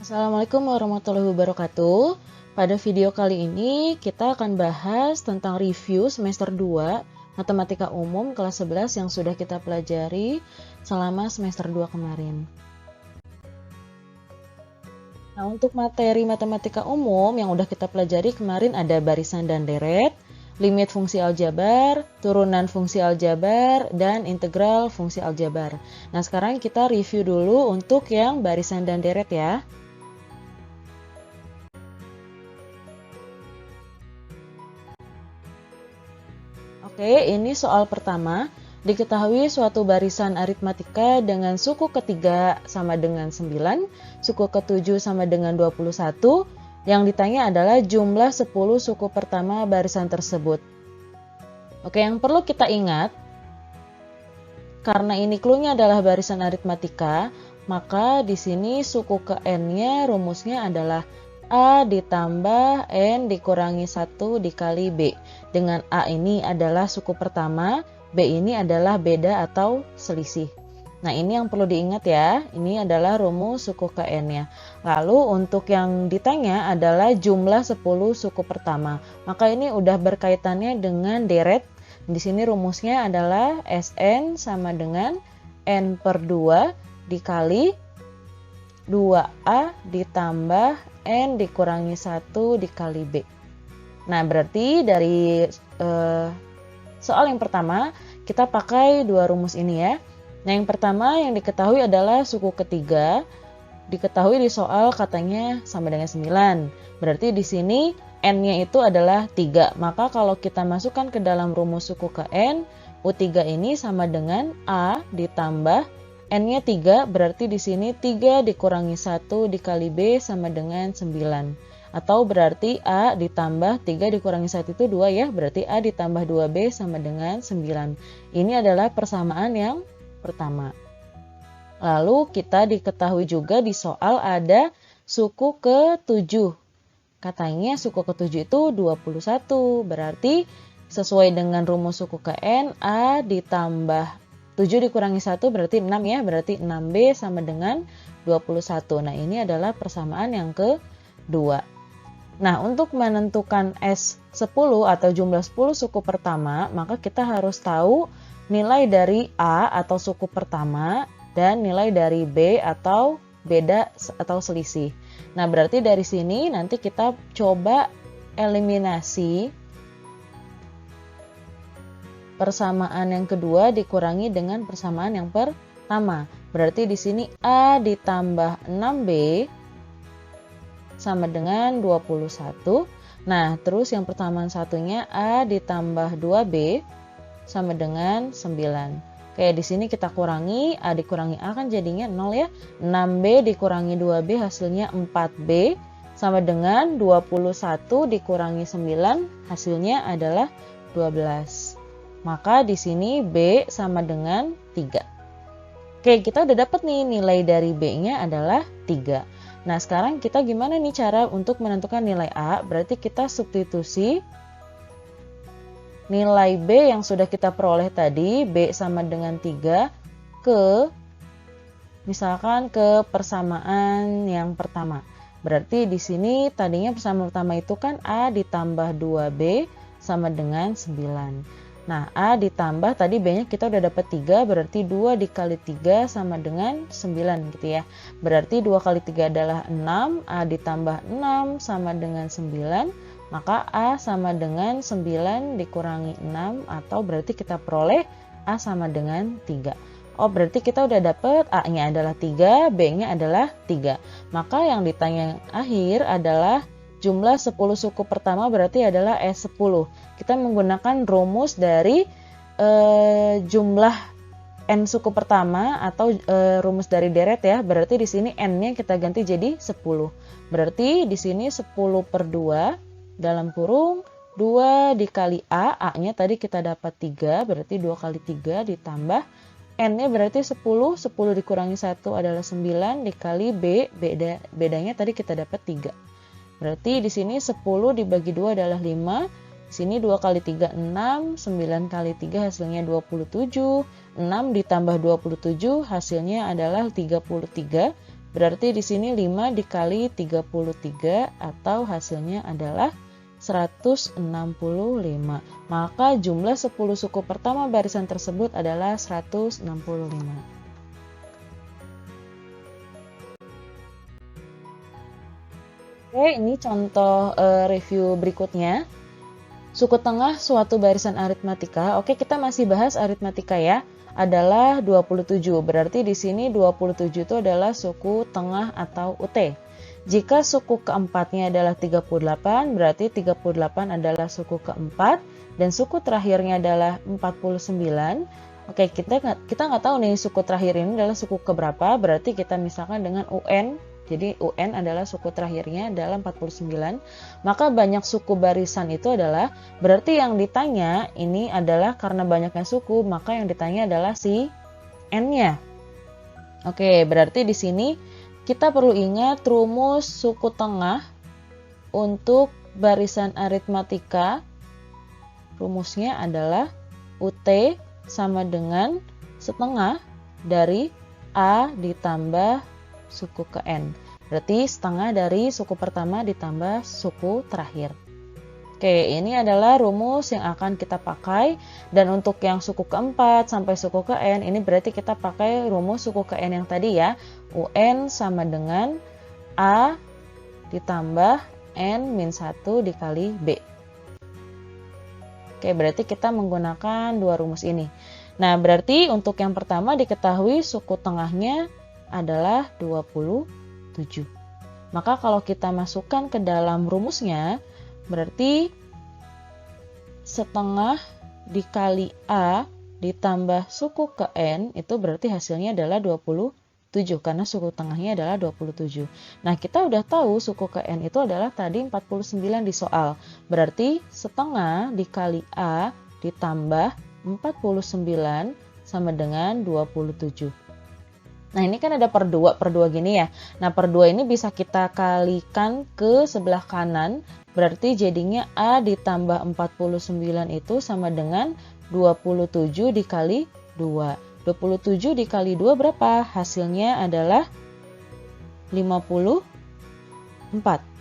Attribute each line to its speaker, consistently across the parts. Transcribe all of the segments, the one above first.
Speaker 1: Assalamualaikum warahmatullahi wabarakatuh. Pada video kali ini kita akan bahas tentang review semester 2 Matematika Umum kelas 11 yang sudah kita pelajari selama semester 2 kemarin. Nah, untuk materi matematika umum yang udah kita pelajari kemarin ada barisan dan deret, limit fungsi aljabar, turunan fungsi aljabar, dan integral fungsi aljabar. Nah, sekarang kita review dulu untuk yang barisan dan deret ya. Oke, ini soal pertama. Diketahui suatu barisan aritmatika dengan suku ketiga sama dengan 9, suku ketujuh sama dengan 21. Yang ditanya adalah jumlah 10 suku pertama barisan tersebut. Oke, yang perlu kita ingat, karena ini cluenya adalah barisan aritmatika, maka di sini suku ke n-nya rumusnya adalah A ditambah N dikurangi 1 dikali B. Dengan A ini adalah suku pertama, B ini adalah beda atau selisih. Nah, ini yang perlu diingat ya. Ini adalah rumus suku ke N-nya. Lalu untuk yang ditanya adalah jumlah 10 suku pertama. Maka ini udah berkaitannya dengan deret. Di sini rumusnya adalah Sn sama dengan N per 2 dikali 2A ditambah N dikurangi 1 dikali B. Nah, berarti dari soal yang pertama, kita pakai dua rumus ini ya. Nah, yang pertama yang diketahui adalah suku ketiga. Diketahui di soal katanya sama dengan 9. Berarti di sini N-nya itu adalah 3. Maka kalau kita masukkan ke dalam rumus suku ke N, U3 ini sama dengan A ditambah N-nya 3, berarti di sini 3 dikurangi 1 dikali B sama dengan 9. Atau berarti A ditambah 3 dikurangi 1 itu 2 ya, berarti A ditambah 2B sama dengan 9. Ini adalah persamaan yang pertama. Lalu kita diketahui juga di soal ada suku ke-7. Katanya suku ke-7 itu 21, berarti sesuai dengan rumus suku ke N, A ditambah 7 dikurangi 1 berarti 6 ya, berarti 6B sama dengan 21. Nah, ini adalah persamaan yang kedua. Nah, untuk menentukan S10 atau jumlah 10 suku pertama, maka kita harus tahu nilai dari A atau suku pertama dan nilai dari B atau beda atau selisih. Nah, berarti dari sini nanti kita coba eliminasi persamaan yang kedua dikurangi dengan persamaan yang pertama. Berarti di sini A ditambah 6B sama dengan 21. Nah, terus yang persamaan satunya A ditambah 2B sama dengan 9. Kayak di sini kita kurangi, A dikurangi A kan jadinya 0 ya. 6B dikurangi 2B hasilnya 4B sama dengan 21 dikurangi 9 hasilnya adalah 12. Maka di sini B sama dengan 3. Oke, kita udah dapat nih nilai dari B-nya adalah 3. Nah, sekarang kita gimana nih cara untuk menentukan nilai A? Berarti kita substitusi nilai B yang sudah kita peroleh tadi, B sama dengan 3, misalkan ke persamaan yang pertama. Berarti di sini tadinya persamaan pertama itu kan A ditambah 2B sama dengan 9. Nah, A ditambah tadi B-nya kita udah dapat 3, berarti 2 dikali 3 sama dengan 9 gitu ya. Berarti 2 kali 3 adalah 6, A ditambah 6 sama dengan 9, maka A sama dengan 9 dikurangi 6, atau berarti kita peroleh A sama dengan 3. Oh, berarti kita udah dapat A-nya adalah 3, B-nya adalah 3. Maka yang ditanya akhir adalah jumlah 10 suku pertama berarti adalah S10. Kita menggunakan rumus dari jumlah N suku pertama atau rumus dari deret ya. Berarti di sini N-nya kita ganti jadi 10. Berarti di sini 10 per 2 dalam kurung 2 dikali A. A-nya tadi kita dapat 3, berarti 2 kali 3 ditambah N-nya berarti 10. 10 dikurangi 1 adalah 9 dikali B. Bedanya tadi kita dapat 3. Berarti di sini 10 dibagi 2 adalah 5. Sini 2 kali 3 6, 9 kali 3 hasilnya 27. 6 ditambah 27 hasilnya adalah 33. Berarti di sini 5 dikali 33 atau hasilnya adalah 165. Maka jumlah 10 suku pertama barisan tersebut adalah 165. Oke, ini contoh review berikutnya. Suku tengah suatu barisan aritmatika. Oke, kita masih bahas aritmatika ya. Adalah 27. Berarti di sini 27 itu adalah suku tengah atau UT. Jika suku keempatnya adalah 38, berarti 38 adalah suku keempat dan suku terakhirnya adalah 49. Oke, kita nggak tahu nih suku terakhir ini adalah suku keberapa, berarti kita misalkan dengan UN. Jadi UN adalah suku terakhirnya adalah 49. Maka banyak suku barisan itu adalah berarti yang ditanya ini adalah karena banyaknya suku, maka yang ditanya adalah si N-nya. Oke, berarti di sini kita perlu ingat rumus suku tengah untuk barisan aritmatika. Rumusnya adalah UT sama dengan setengah dari A ditambah suku ke N. Berarti setengah dari suku pertama ditambah suku terakhir. Oke, ini adalah rumus yang akan kita pakai. Dan untuk yang suku keempat sampai suku ke N, ini berarti kita pakai rumus suku ke N yang tadi ya. UN sama dengan A ditambah N-1 dikali B. Oke, berarti kita menggunakan dua rumus ini. Nah, berarti untuk yang pertama diketahui suku tengahnya adalah 27. Maka kalau kita masukkan ke dalam rumusnya, berarti setengah dikali A ditambah suku ke N, itu berarti hasilnya adalah 27, karena suku tengahnya adalah 27. Nah, kita udah tahu suku ke N itu adalah tadi 49 di soal. Berarti setengah dikali A ditambah 49 sama dengan 27. Nah, ini kan ada per 2 gini ya. Nah, per 2 ini bisa kita kalikan ke sebelah kanan. Berarti jadinya A ditambah 49 itu sama dengan 27 dikali 2. 27 dikali 2 berapa? Hasilnya adalah 54.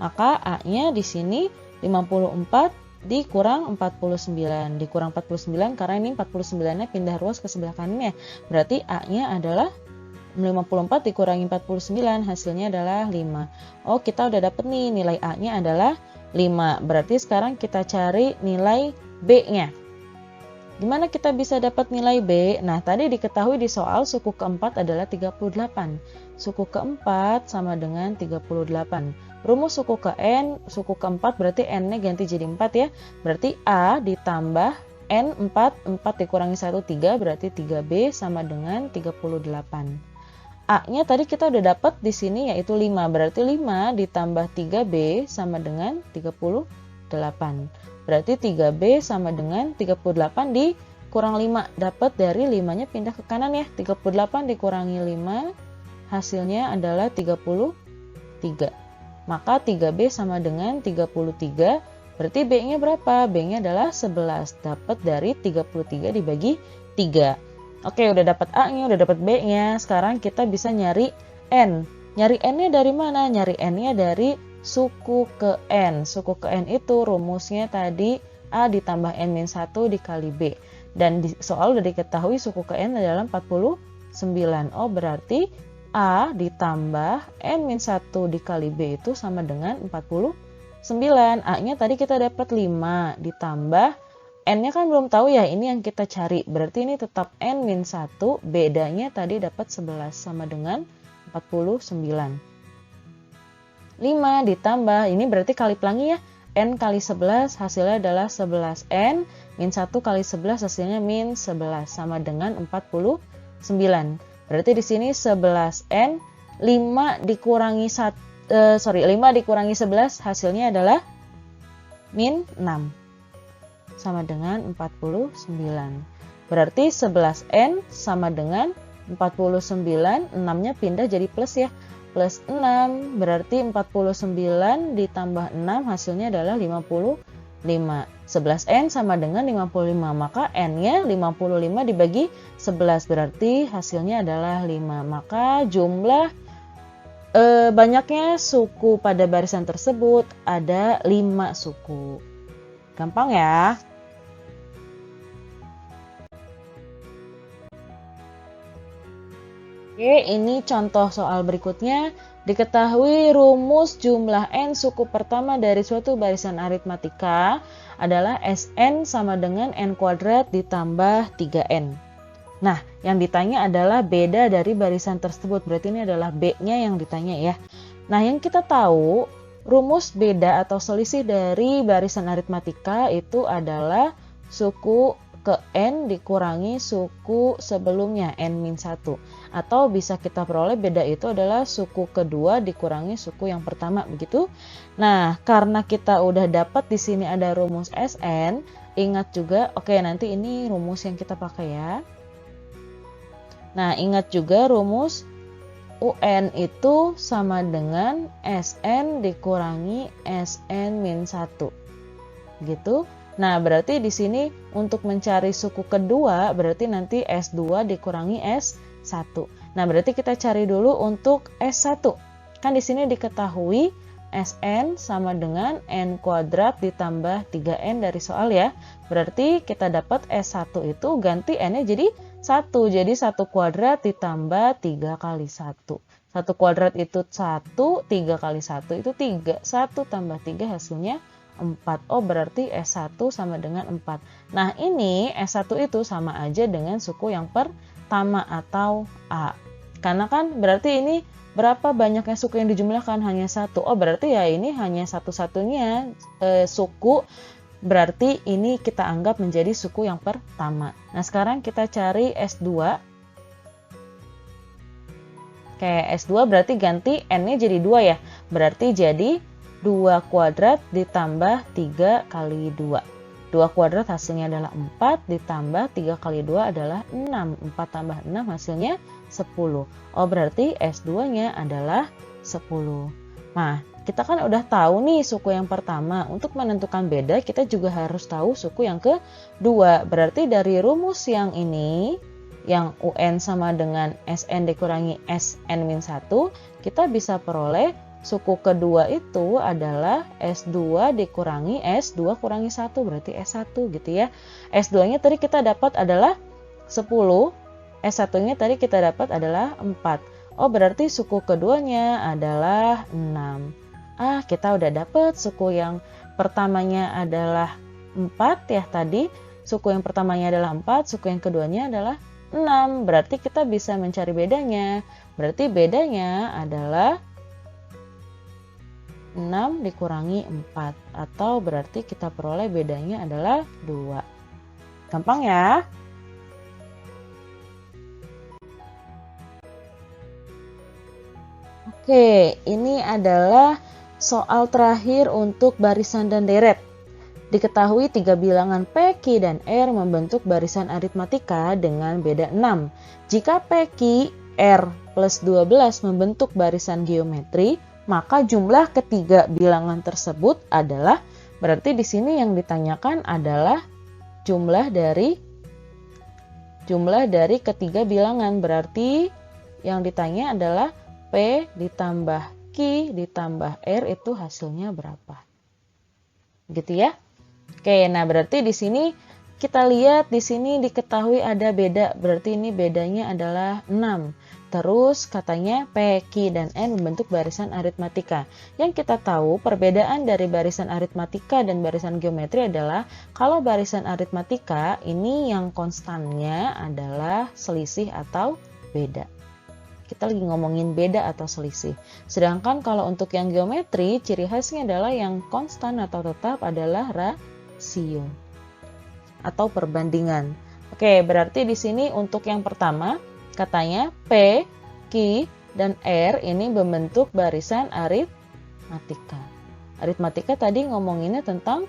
Speaker 1: Maka A-nya di sini 54 dikurang 49. Dikurang 49 karena ini 49-nya pindah ruas ke sebelah kanannya. Berarti A-nya adalah 54 dikurangi 49, hasilnya adalah 5. Oh, kita udah dapet nih nilai A-nya adalah 5. Berarti sekarang kita cari nilai B-nya. Gimana kita bisa dapat nilai B? Nah, tadi diketahui di soal suku keempat adalah 38. Suku keempat sama dengan 38. Rumus suku ke N, suku keempat berarti N-nya ganti jadi 4 ya. Berarti A ditambah N 4 dikurangi 1, 3, berarti 3B sama dengan 38. A-nya tadi kita udah dapat di sini yaitu 5, berarti 5 ditambah 3B sama dengan 38. Berarti 3B sama dengan 38 dikurang 5. Dapat dari 5-nya pindah ke kanan ya. 38 dikurangi 5, hasilnya adalah 33. Maka 3B sama dengan 33, berarti B-nya berapa? B-nya adalah 11. Dapat dari 33 dibagi 3. Oke, udah dapat A-nya, udah dapat B-nya. Sekarang kita bisa nyari N. Nyari N-nya dari mana? Nyari N-nya dari suku ke N. Suku ke N itu rumusnya tadi A ditambah N-1 dikali B. Dan di soal udah diketahui suku ke N adalah 49. Oh, berarti A ditambah N-1 dikali B itu sama dengan 49. A-nya tadi kita dapat 5 ditambah N-nya kan belum tahu ya, ini yang kita cari. Berarti ini tetap N-1, bedanya tadi dapat 11 sama dengan 49. 5 ditambah, ini berarti kali pelangi ya. N kali 11 hasilnya adalah 11N, min 1 kali 11 hasilnya min 11 sama dengan 49. Berarti di sini 11N 5 dikurangi 5 dikurangi 11 hasilnya adalah min 6 sama dengan 49. Berarti 11N sama dengan 49, 6-nya pindah jadi plus ya. Plus 6 berarti 49 ditambah 6 hasilnya adalah 56. 5. 11N sama dengan 55, maka N-nya 55 dibagi 11, berarti hasilnya adalah 5. Maka jumlah banyaknya suku pada barisan tersebut ada 5 suku. Gampang ya? Oke, ini contoh soal berikutnya. Diketahui rumus jumlah N suku pertama dari suatu barisan aritmatika adalah Sn sama dengan N kuadrat ditambah 3N. Nah, yang ditanya adalah beda dari barisan tersebut. Berarti ini adalah B-nya yang ditanya ya. Nah, yang kita tahu, rumus beda atau selisih dari barisan aritmatika itu adalah suku ke N dikurangi suku sebelumnya, N-1. Atau bisa kita peroleh beda itu adalah suku kedua dikurangi suku yang pertama, begitu. Nah, karena kita udah dapat di sini ada rumus Sn, ingat juga, oke nanti ini rumus yang kita pakai ya. Nah, ingat juga rumus UN itu sama dengan Sn dikurangi Sn-1. Gitu. Nah, berarti di sini untuk mencari suku kedua berarti nanti S2 dikurangi S1. Nah, berarti kita cari dulu untuk S1. Kan di sini diketahui Sn sama dengan N kuadrat ditambah 3N dari soal ya. Berarti kita dapat S1 itu ganti N-nya jadi 1. Jadi 1 kuadrat ditambah 3 kali 1. 1 kuadrat itu 1, 3 kali 1 itu 3. 1 tambah 3 hasilnya 4. Oh, berarti S1 sama dengan 4. Nah, ini S1 itu sama aja dengan suku yang pertama atau A. Karena kan berarti ini berapa banyaknya suku yang dijumlahkan? Hanya 1. Oh, berarti ya ini hanya satu-satunya suku. Berarti ini kita anggap menjadi suku yang pertama. Nah, sekarang kita cari S2. Oke, S2 berarti ganti N-nya jadi 2 ya. Berarti jadi 2 kuadrat ditambah 3 kali 2. 2 kuadrat hasilnya adalah 4 ditambah 3 kali 2 adalah 6. 4 tambah 6 hasilnya 10. Oh, berarti S2-nya adalah 10. Nah, kita kan udah tahu nih suku yang pertama. Untuk menentukan beda, kita juga harus tahu suku yang kedua. Berarti dari rumus yang ini, yang UN sama dengan Sn dikurangi Sn-1, kita bisa peroleh suku kedua itu adalah S2 dikurangi S2 kurangi 1, berarti S1 gitu ya. S2-nya tadi kita dapat adalah 10, S1-nya tadi kita dapat adalah 4. Oh, berarti suku keduanya adalah 6. Kita udah dapat suku yang pertamanya adalah 4 ya tadi. Suku yang pertamanya adalah 4, suku yang keduanya adalah 6. Berarti kita bisa mencari bedanya. Berarti bedanya adalah 6 dikurangi 4, atau berarti kita peroleh bedanya adalah 2. Gampang ya? Oke, ini adalah soal terakhir untuk barisan dan deret. Diketahui 3 bilangan P, Q, dan R membentuk barisan aritmatika dengan beda 6. Jika P, Q, R plus 12 membentuk barisan geometri, maka jumlah ketiga bilangan tersebut adalah, berarti di sini yang ditanyakan adalah jumlah dari ketiga bilangan. Berarti yang ditanya adalah P ditambah Q ditambah R itu hasilnya berapa? Gitu ya. Oke, nah berarti di sini kita lihat di sini diketahui ada beda, berarti ini bedanya adalah 6. Terus katanya P, Q, dan N membentuk barisan aritmatika. Yang kita tahu perbedaan dari barisan aritmatika dan barisan geometri adalah kalau barisan aritmatika ini yang konstannya adalah selisih atau beda. Kita lagi ngomongin beda atau selisih. Sedangkan kalau untuk yang geometri, ciri khasnya adalah yang konstan atau tetap adalah rasio atau perbandingan. Oke, berarti di sini untuk yang pertama katanya P, Q, dan R ini membentuk barisan aritmatika. Aritmatika tadi ngomonginnya tentang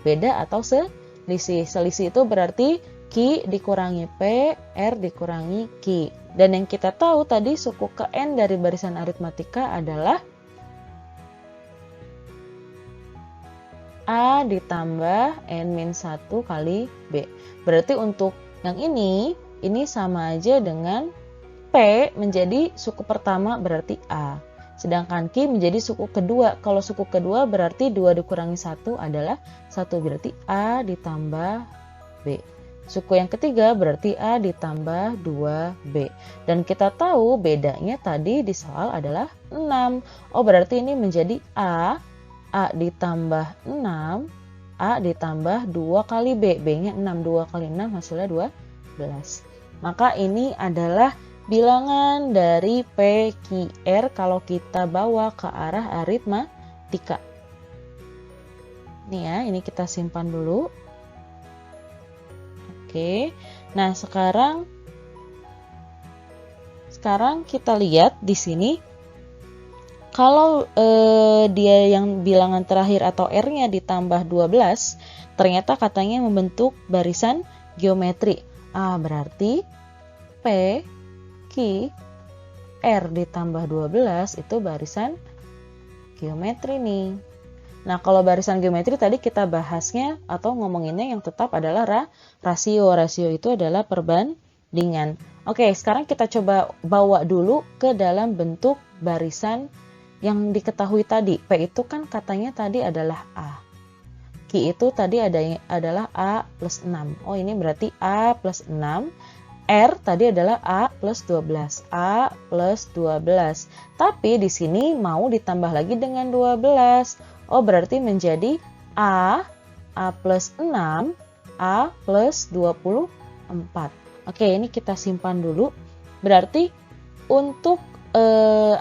Speaker 1: beda atau selisih. Selisih itu berarti Q dikurangi P, R dikurangi Q. Dan yang kita tahu tadi suku ke N dari barisan aritmatika adalah A ditambah N-1 kali B. Berarti untuk yang ini sama aja dengan P menjadi suku pertama berarti A. Sedangkan Q menjadi suku kedua. Kalau suku kedua berarti 2 dikurangi 1 adalah 1. Berarti A ditambah B. Suku yang ketiga berarti A ditambah 2B. Dan kita tahu bedanya tadi di soal adalah 6. Oh berarti ini menjadi A ditambah 6, A ditambah 2 kali B. B-nya 6, 2 kali 6 hasilnya 12. Maka ini adalah bilangan dari PQR kalau kita bawa ke arah aritmatika. Nih ya, ini kita simpan dulu. Oke, nah sekarang kita lihat di sini kalau dia yang bilangan terakhir atau R-nya ditambah 12, ternyata katanya membentuk barisan geometri. Berarti P, Q, R ditambah 12 itu barisan geometri nih. Nah, kalau barisan geometri tadi kita bahasnya atau ngomonginnya yang tetap adalah rasio. Rasio itu adalah perbandingan. Oke, sekarang kita coba bawa dulu ke dalam bentuk barisan yang diketahui tadi. P itu kan katanya tadi adalah A. Q itu tadi adalah A plus 6. Oh, ini berarti A plus 6. R tadi adalah A plus 12. A plus 12. Tapi di sini mau ditambah lagi dengan 12. Oh, berarti menjadi A plus 6, A plus 24. Oke, ini kita simpan dulu. Berarti untuk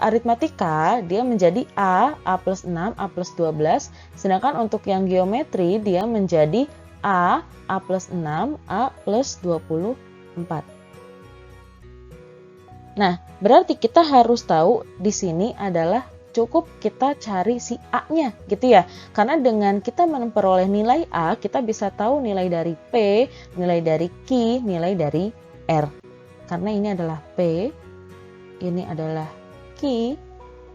Speaker 1: aritmatika dia menjadi A plus 6, A plus 12. Sedangkan untuk yang geometri dia menjadi A plus 6, A plus 24. Nah, berarti kita harus tahu di sini adalah cukup kita cari si A-nya gitu ya. Karena dengan kita memperoleh nilai A, kita bisa tahu nilai dari P, nilai dari Q, nilai dari R. Karena ini adalah P, ini adalah Q,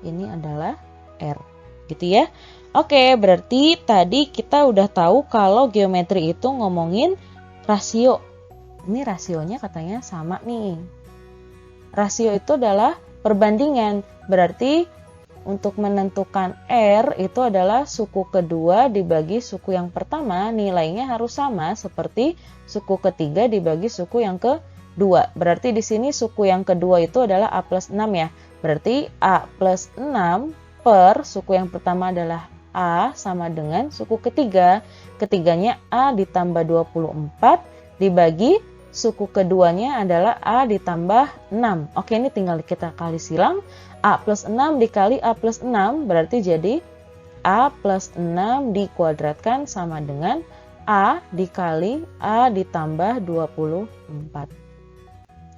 Speaker 1: ini adalah R. Gitu ya. Oke, berarti tadi kita udah tahu kalau geometri itu ngomongin rasio. Ini rasionya katanya sama nih. Rasio itu adalah perbandingan. Berarti untuk menentukan R itu adalah suku kedua dibagi suku yang pertama, nilainya harus sama seperti suku ketiga dibagi suku yang kedua. Berarti di sini suku yang kedua itu adalah A plus 6 ya. Berarti A plus 6 per suku yang pertama adalah A sama dengan suku ketiga. Ketiganya A ditambah 24 dibagi suku keduanya adalah A ditambah 6. Oke, ini tinggal kita kali silang. A plus 6 dikali A plus 6 berarti jadi A plus 6 dikuadratkan sama dengan A dikali A ditambah 24.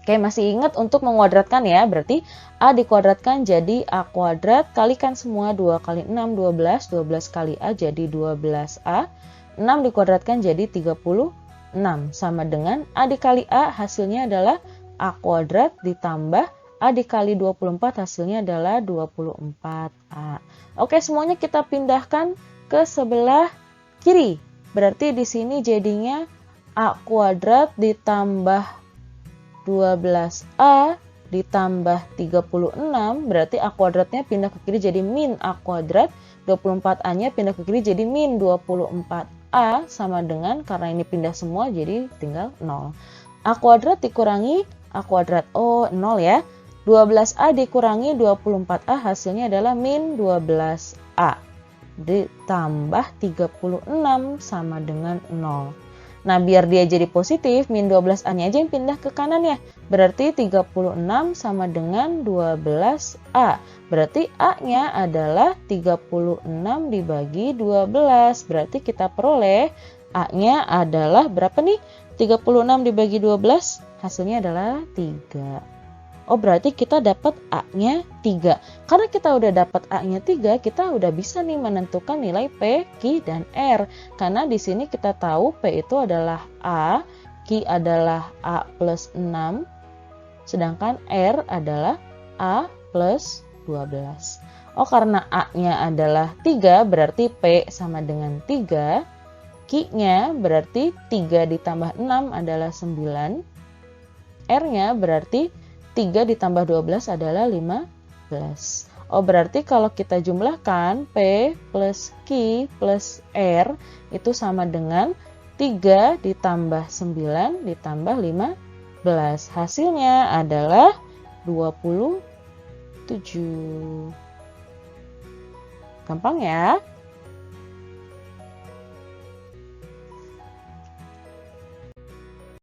Speaker 1: Oke, masih ingat untuk menguadratkan ya. Berarti A dikuadratkan jadi A kuadrat. Kalikan semua 2 kali 6, 12. 12 kali A jadi 12A. 6 dikuadratkan jadi 36. Sama dengan A dikali A hasilnya adalah A kuadrat ditambah A dikali 24 hasilnya adalah 24A. Oke, semuanya kita pindahkan ke sebelah kiri. Berarti di sini jadinya A kuadrat ditambah 12A ditambah 36. Berarti A kuadratnya pindah ke kiri jadi min A kuadrat. 24A-nya pindah ke kiri jadi min 24A sama dengan, karena ini pindah semua jadi tinggal 0. A kuadrat dikurangi A kuadrat. Oh, 0 ya. 12A dikurangi 24A hasilnya adalah min 12A ditambah 36 sama dengan 0. Nah, biar dia jadi positif, min 12A-nya aja yang pindah ke kanan ya. Berarti 36 sama dengan 12A. Berarti A-nya adalah 36 dibagi 12. Berarti kita peroleh A-nya adalah berapa nih? 36 dibagi 12 hasilnya adalah 3. Oh, berarti kita dapat A-nya 3. Karena kita udah dapat A-nya 3, kita udah bisa nih menentukan nilai P, Q, dan R. Karena di sini kita tahu P itu adalah A, Q adalah A plus 6, sedangkan R adalah A plus 12. Oh, karena A-nya adalah 3, berarti P sama dengan 3. Q-nya berarti 3 ditambah 6 adalah 9. R-nya berarti 3 ditambah 12 adalah 15. Oh, berarti kalau kita jumlahkan P plus Q plus R itu sama dengan 3 ditambah 9 ditambah 15. Hasilnya adalah 27. Gampang ya?